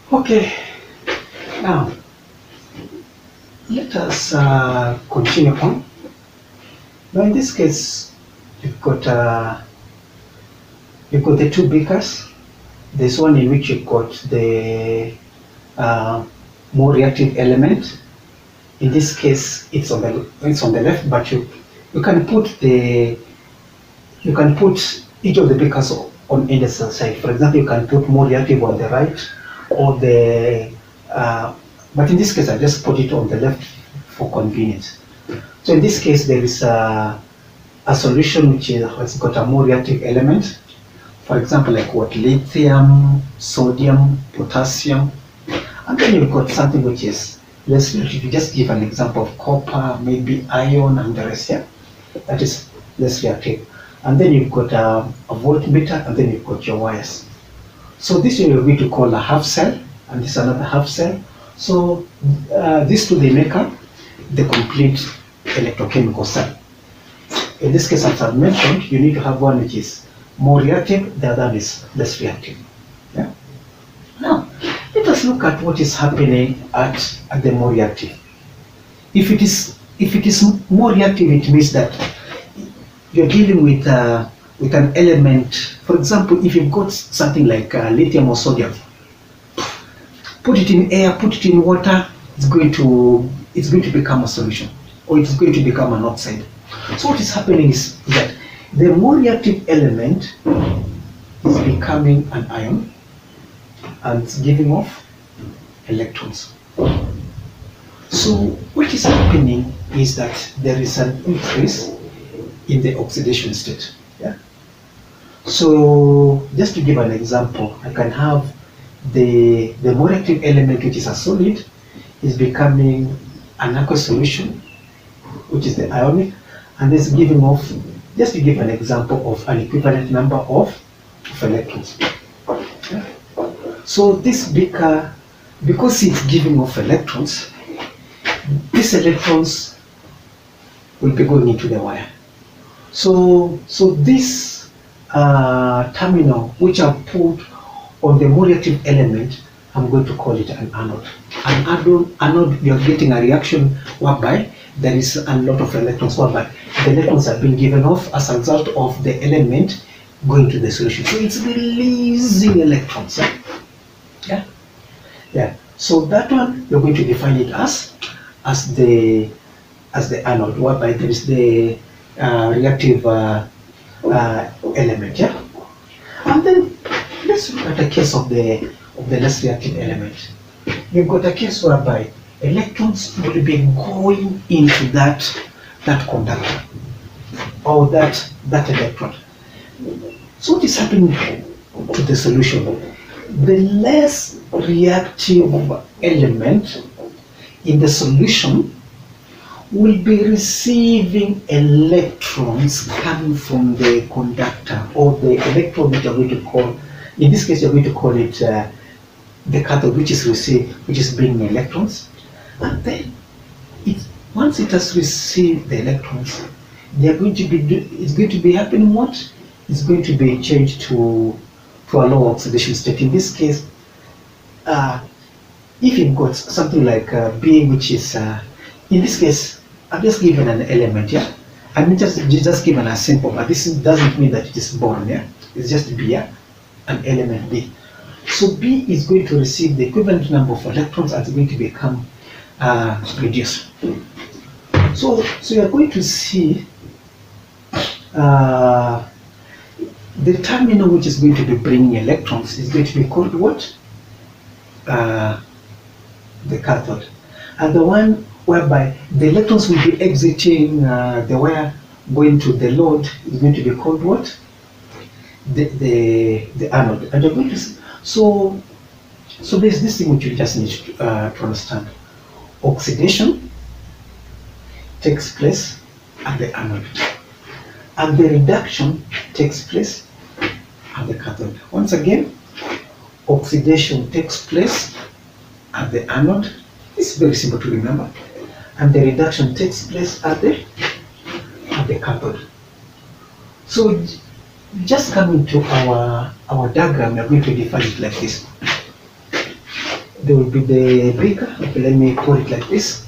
Okay, now let us continue on. Now in this case, you've got uh, you've got the two beakers. There's one in which you've got the uh, more reactive element. In this case, it's on the left, but you can put the you can put each of the beakers on either side. For example, you can put more reactive on the right, or the but in this case, I just put it on the left for convenience. So in this case, there is a solution which has got a more reactive element. For example, like what, lithium, sodium, potassium, and then you've got something which is less reactive. You just give an example of copper, maybe iron, and the rest. Yeah, that is less reactive. And then you've got a voltmeter, and then you've got your wires. So this one you're going to call a half cell, and this is another half cell. So these two, they make up the complete electrochemical cell. In this case, as I've mentioned, you need to have one which is more reactive, the other is less reactive. Yeah. Now, let us look at what is happening at the more reactive. If it is more reactive, it means that you're dealing with an element. For example, if you've got something like lithium or sodium, put it in air, put it in water, it's going to become a solution, or it's going to become an oxide. So what is happening is that the more reactive element is becoming an ion, and it's giving off electrons. So what is happening is that there is an increase in the oxidation state. Yeah. So just to give an example, I can have the more reactive element, which is a solid, is becoming an aqueous solution, which is the ionic, and it's giving off, just to give an example of an equivalent number of electrons. Yeah. So this beaker, because it's giving off electrons, these electrons will be going into the wire. So this terminal, which I've put on the more reactive element, I'm going to call it an anode. An anode, you're getting a reaction whereby there is a lot of electrons, whereby the electrons are being given off as a result of the element going to the solution. So it's releasing electrons. Yeah. Yeah. So that one, you're going to define it as the anode, whereby there is the reactive element. Yeah. And then let's look at a case of the less reactive element. You've got a case whereby electrons will be going into that conductor, or that electrode. So what is happening to the solution? The less reactive element in the solution will be receiving electrons coming from the conductor, or the electrode that you're going to call, in this case you're going to call it the cathode, which is bringing electrons. And then once it has received the electrons, it's going to be happening what? It's going to be changed to a low oxidation state. In this case, if you've got something like B, which is in this case, I've just given an element. Yeah, I mean just given a simple, but this doesn't mean that it is boron. Yeah, it's just B, yeah, an element B. So B is going to receive the equivalent number of electrons, and it's going to become reduced. So you're going to see the terminal which is going to be bringing electrons is going to be called what? The cathode. And the one whereby the electrons will be exiting the wire going to the load is going to be called what? The anode. And you're going to see, so there's this thing which you just need to understand. Oxidation takes place at the anode, and the reduction takes place at the cathode. Once again, oxidation takes place at the anode. It's very simple to remember, and the reduction takes place at the cathode. So just coming to our diagram, we are going to define it like this. there will be the beaker. Okay, let me put it like this.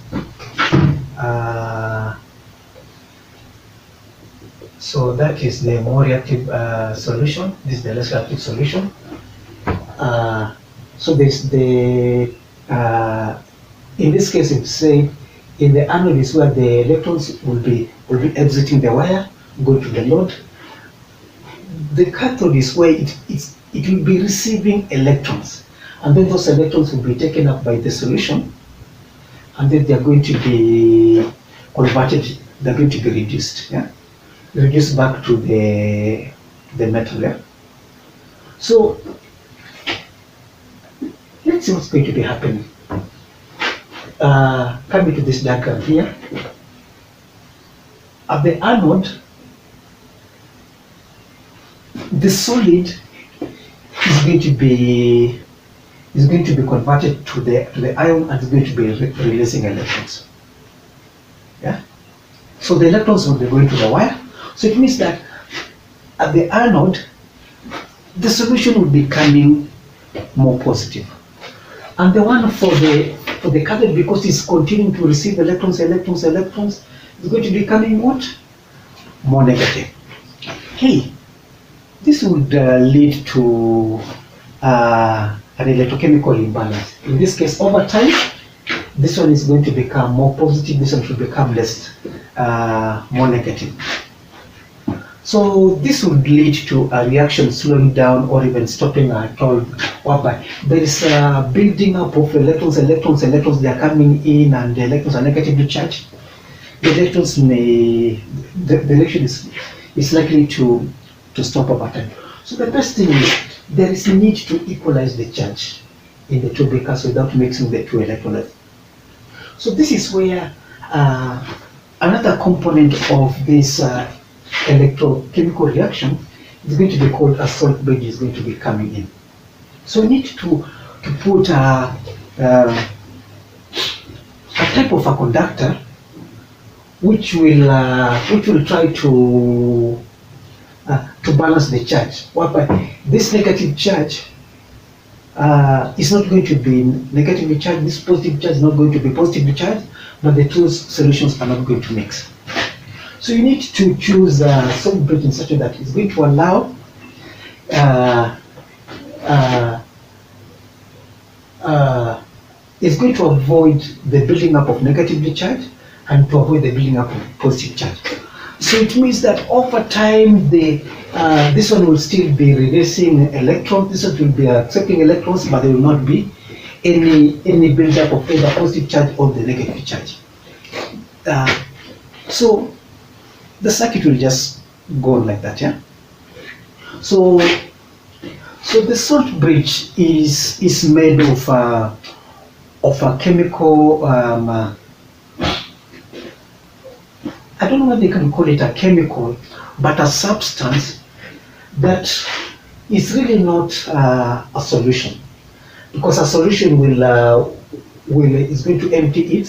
So that is the more reactive solution. This is the less reactive solution. So there's the in this case, it's say in the anode is where the electrons will be exiting the wire, going to the load. The cathode is where it will be receiving electrons, and then those electrons will be taken up by the solution, and then they are going to be converted. They're going to be reduced, reduced back to the metal. Yeah. So let's see what's going to be happening. Coming to this diagram here, at the anode, the solid is going to be converted to the ion, and is going to be releasing electrons. Yeah. So the electrons will be going to the wire. So it means that at the anode, the solution will be becoming more positive, and the one for the cathode, because it's continuing to receive electrons, is going to be becoming what? More negative. Hey, this would lead to an electrochemical imbalance. In this case, over time, this one is going to become more positive, this one should become less, more negative. So this would lead to a reaction slowing down or even stopping at all, whereby there is a building up of electrons, they are coming in, and the electrons are negatively charged. The electrons the reaction is likely to stop over time. So the best thing is there is a need to equalize the charge in the two beakers without mixing the two electrolytes. So this is where another component of this electrochemical reaction is going to be called a salt bridge is going to be coming in. So we need to put a type of a conductor which will try to balance the charge, whereby this negative charge is not going to be negatively charged, this positive charge is not going to be positively charged, but the two solutions are not going to mix. So you need to choose a salt bridge in such a way that it's going to allow it's going to avoid the building up of negatively charged and to avoid the building up of positive charge. So it means that over time, this one will still be releasing electrons, this one will be accepting electrons, but there will not be any build-up of either positive charge or the negative charge. So the circuit will just go on like that, yeah. So the salt bridge is made of a chemical. I don't know whether you can call it a chemical, but a substance that is really not a solution, because a solution is going to empty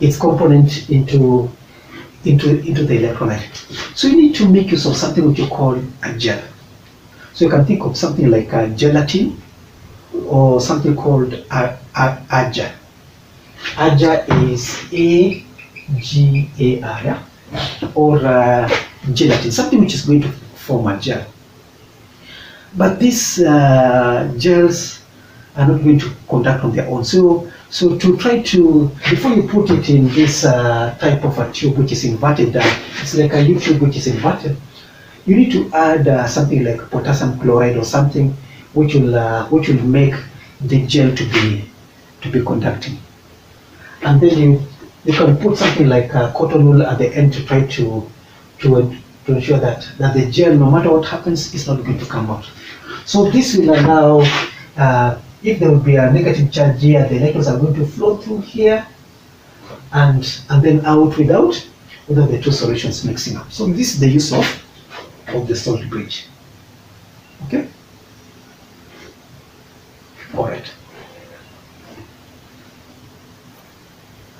its component into the electrolyte. So you need to make use of something which you call a gel. So you can think of something like a gelatin or something called agar. Agar is A-G-A-R, yeah? Or gelatin, something which is going to form a gel. But these gels are not going to conduct on their own. So to try to, before you put it in this type of a tube which is inverted, it's like a U-tube which is inverted, you need to add something like potassium chloride or something which will make the gel to be conducting. And then you can put something like a cotton wool at the end to try to ensure that the gel, no matter what happens, is not going to come out. So this will allow, if there will be a negative charge here, the electrons are going to flow through here and then out without the two solutions mixing up. So this is the use of the salt bridge. Okay? All right.